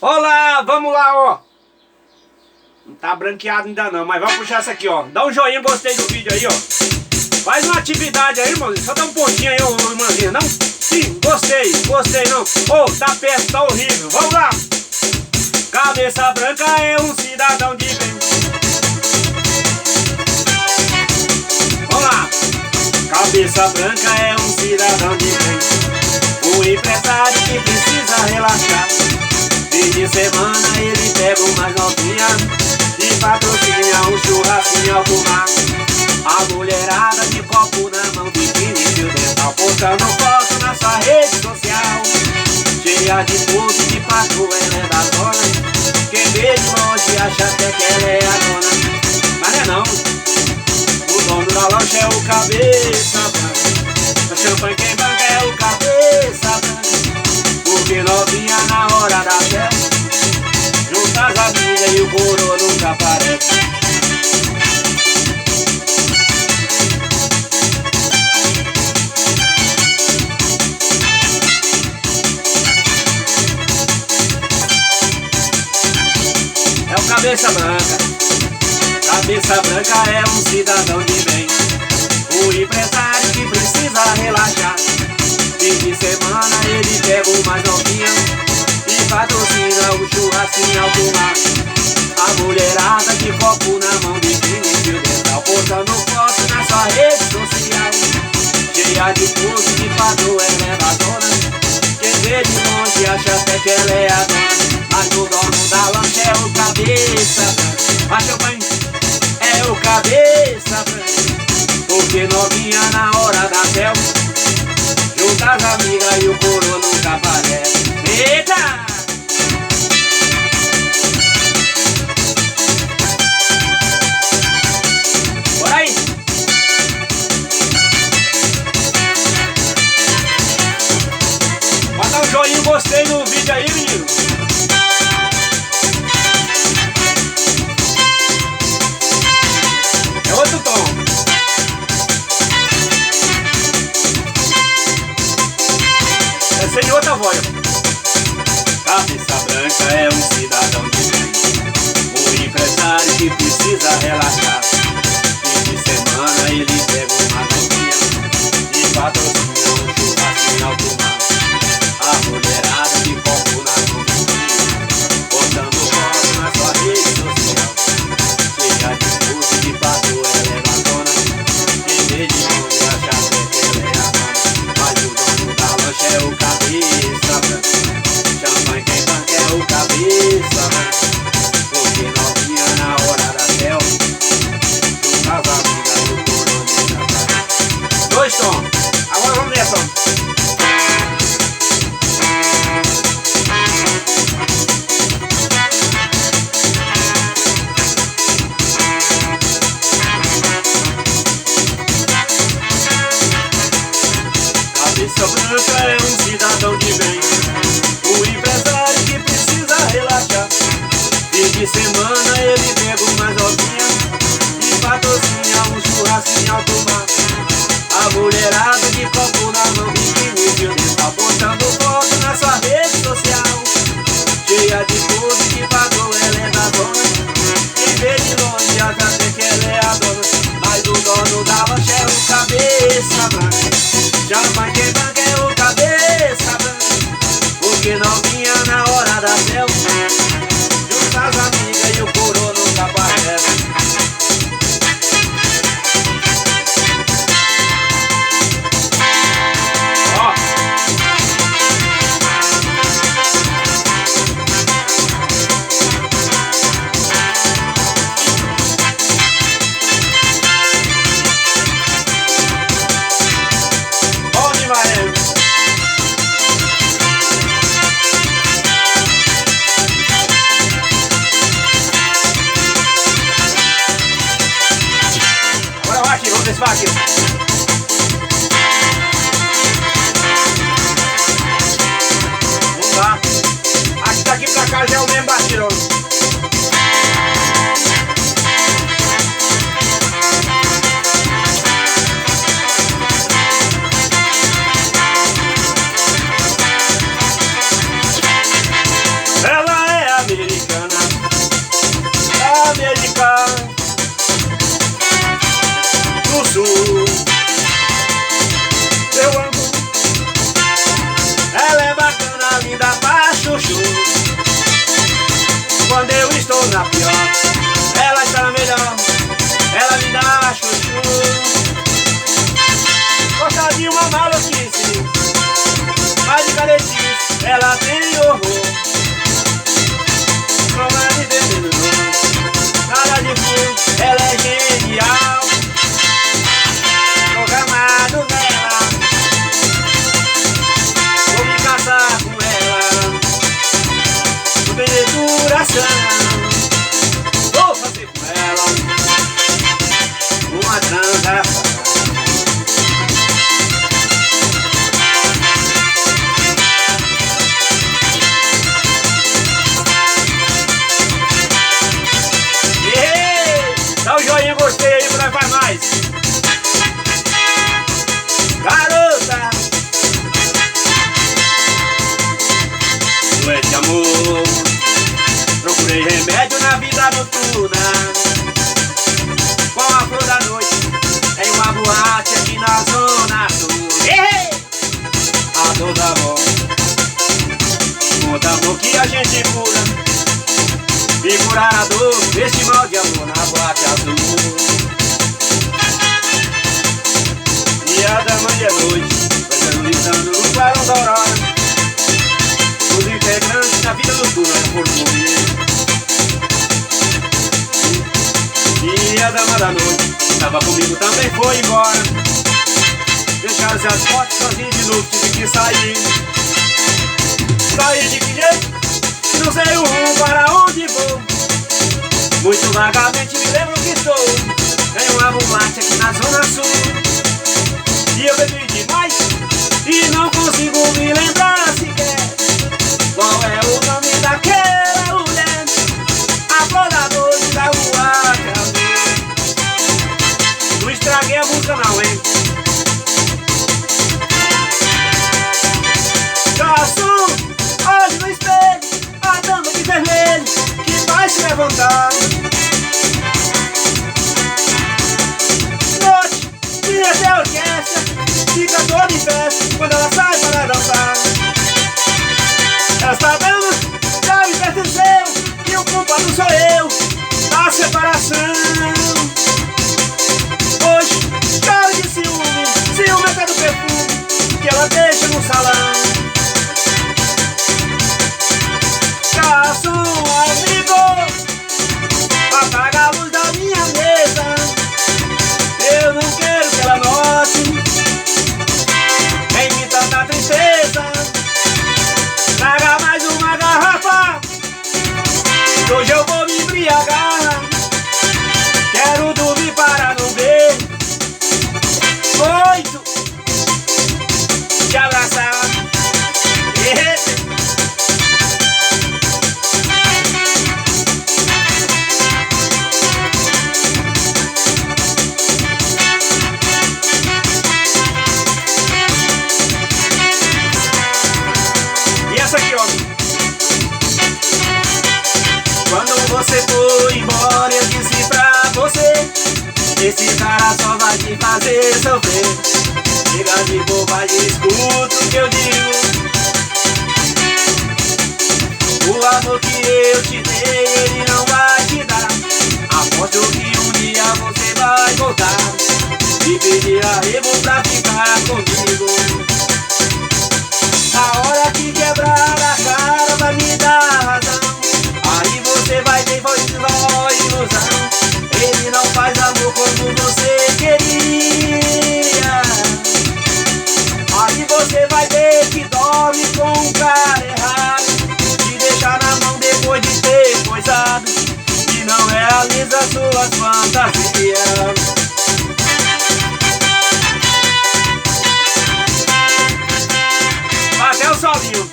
Olá, vamos lá, ó. Não tá branqueado ainda não, mas vamos puxar essa aqui, ó. Dá um joinha, gostei do vídeo aí, ó. Faz uma atividade aí, irmãozinho. Só dá um pontinho aí, ô irmãzinha, não? Sim, gostei, gostei não. Ô, tá péssimo, tá horrível. Vamos lá. Cabeça branca é um cidadão de bem. Vamos lá. Cabeça branca é um cidadão de bem. Um empresário que precisa relaxar. Fim de semana ele pega umas novinhas e patrocina um churrasquinho alto mar. A mulherada de copo na mão, biquíni e fio dental, postando foto na sua rede social. Cheia de tudo e de patrulha, ela é da zona. Quem vê de longe acha até que ela é a dona, mas não é não. O dono da lancha é o cabeça branca. O champanhe quem banca é o cabeça branca. Porque novinha na hora da festa, junta as amigas e o coro nunca aparece. É o cabeça branca. Cabeça branca é um cidadão de bem. O empresário que precisa relaxar. Fim de semana ele pega umas novinhas e patrocina o churrasquinho alto mar. A mulherada de copo na mão, biquíni e fio dental, postando foto na sua rede social. Cheia de pulso e de patrulha, ela é da dona. Quem vê de longe acha até que ela é a dona, mas o dono da lancha é o cabeça branca. A champanhe é o cabeça branca. Porque novinha na hora da selva, junta as amigas e o coro nunca aparece. Eita! Bora aí! Manda um joinha, gostei no vídeo aí, menino. É outro tom. Essa é de outra voz. Cabeça branca é um cidadão de bem. Um empresário que precisa relaxar. Fim de semana ele pega uma novinha e patrocina um churrasquinho alto mar. A mulherada de copo na mão, botando foto na sua rede social. Cheia de tudo e de patrulha, ela é da dona. Quem vê de longe acha até que ela é a dona, mas o dono da lancha é o cabeça branca. Champanhe quem banca é o cabeça branca. Porque novinha na hora da selva, junta as amigas e o coro nunca aparece. Dois tons. Agora vamos nessa. Cabeça branca é um cidadão de bem. O empresário que precisa relaxar. Fim de semana ele pega umas novinhas e patrocina um churrasquinho alto mar. A mulherada de copo na mão, biquíni e fio dental, postando foto na sua rede social. Cheia de tudo e de patrulha, ela é da zona. Quem vê de longe acha até que ela é a dona, mas o dono da lancha é o cabeça branca. Champanhe quem banca é o cabeça branca. Porque novinha na hora da selva, junta as amigas e o coro nunca aparece. Ó. Bom demais. Agora vai aqui, vamos descer aqui. Vamos lá. Aqui daqui pra cá já é o mesmo batido. Ela coração. Vou fazer com ela uma transação. Dá um joinha, gostei aí, pra vai mais. Garota, doente amor, procurei remédio na vida noturna. Com a flor da noite, em uma boate aqui na zona sul. A dor da mão, conta amor que a gente cura. E curar a dor deste mal de amor na boate azul. E a da meia-noite gritando no clarão da aurora. Os integrantes da vida noturna por morrer. E a dama da noite estava comigo, também foi embora. Deixaram-se as portas sozinho de novo, tive que sair. Sair de que jeito? Não sei o rumo para onde vou. Muito vagamente me lembro que estou em uma boate aqui na zona sul. E eu bebi demais e não consigo me lembrar sequer qual é o nome daquela mulher. A flor da noite da boate azul. Não estraguei a música não, hein? Garçom, olhe no espelho, a dama de vermelho que vai se levantar. Note que até a orquestra fica toda em festa quando ela sai para dançar. Esta dama já me pertenceu e o culpado sou eu da separação. Hoje choro de ciúme, ciúme até do perfume que ela deixa no salão. Garçom, amigo, apaga a luz da minha mesa. Eu não quero que ela note em mim tanta tristeza. Traga mais uma garrafa, hoje eu vou me embriagar. Quero dormir para não ver. 8, te abraçar. Quando você foi embora eu disse pra você: esse cara só vai te fazer sofrer. Chega de bobagem, escuta o que eu digo. O amor que eu te dei ele não vai te dar. Aposto que um dia você vai voltar e pedir arrego pra ficar comigo. Na hora que quebrar a cara vai me dar razão. Aí você vai ter voz de ilusão. Ele não faz amor como você queria. Aí você vai ver que dorme com um cara errado, te deixar na mão depois de ter coisado e não realiza suas fantasias. Até o solinho.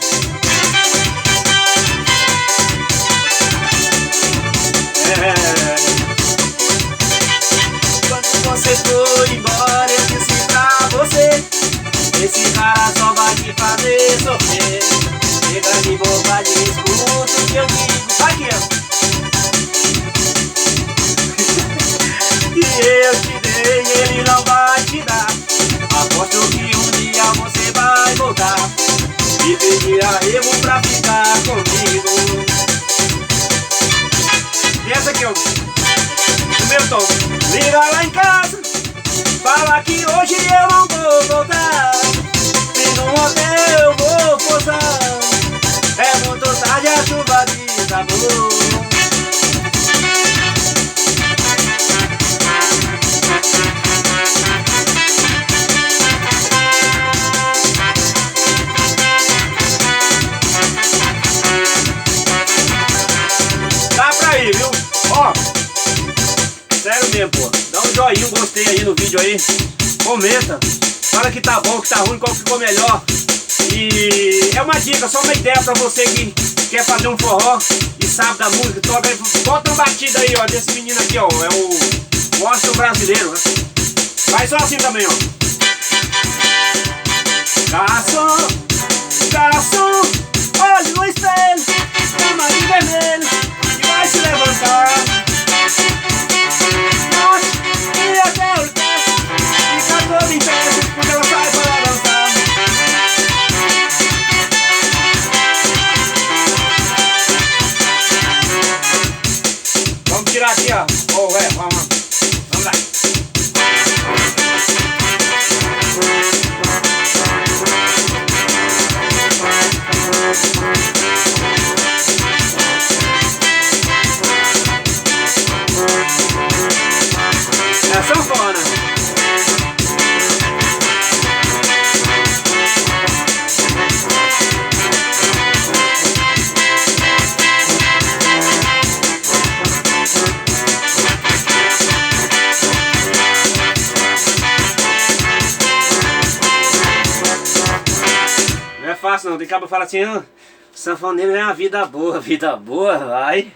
Quando você foi embora eu disse pra você: esse cara só vai te fazer sofrer. Chega de bobagem, escuta o que eu digo. Aqui, ó. Que eu te dei, ele não vai te dar. Aposto que um dia você vai voltar e pedir arrego pra ficar comigo. E essa aqui, ó, no meu tom. Liga lá em casa, fala que hoje eu não vou voltar. Se no hotel eu vou posar, é muito tarde, a chuva desabou. gostei aí no vídeo aí, comenta. Fala que tá bom, que tá ruim, qual ficou melhor. E é uma dica, só uma ideia pra você que quer fazer um forró e sabe da música. Toca aí, bota uma batida aí, ó, desse menino aqui, ó. É o Washington brasileiro, né? Vai só assim também, ó. Garçom, garçom, olhe no espelho, chama de vermelho e vai se levantar. Nossa, e até o pé, fica todo em pé, quando ela sai para dançar. Vamos tirar aqui, ó. Oh, vamos lá. É a sanfona. Não é fácil não, tem cabo que fala assim, ah, sanfoneiro é uma vida boa, vai.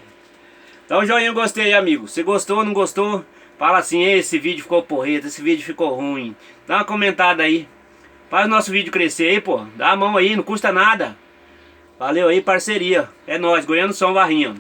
Dá um joinha, gostei aí, amigo. Se gostou ou não gostou, fala assim, esse vídeo ficou porreta, esse vídeo ficou ruim. Dá uma comentada aí. Faz o nosso vídeo crescer aí, pô. Dá a mão aí, não custa nada. Valeu aí, parceria. É nóis, Goiano Som Varrinha.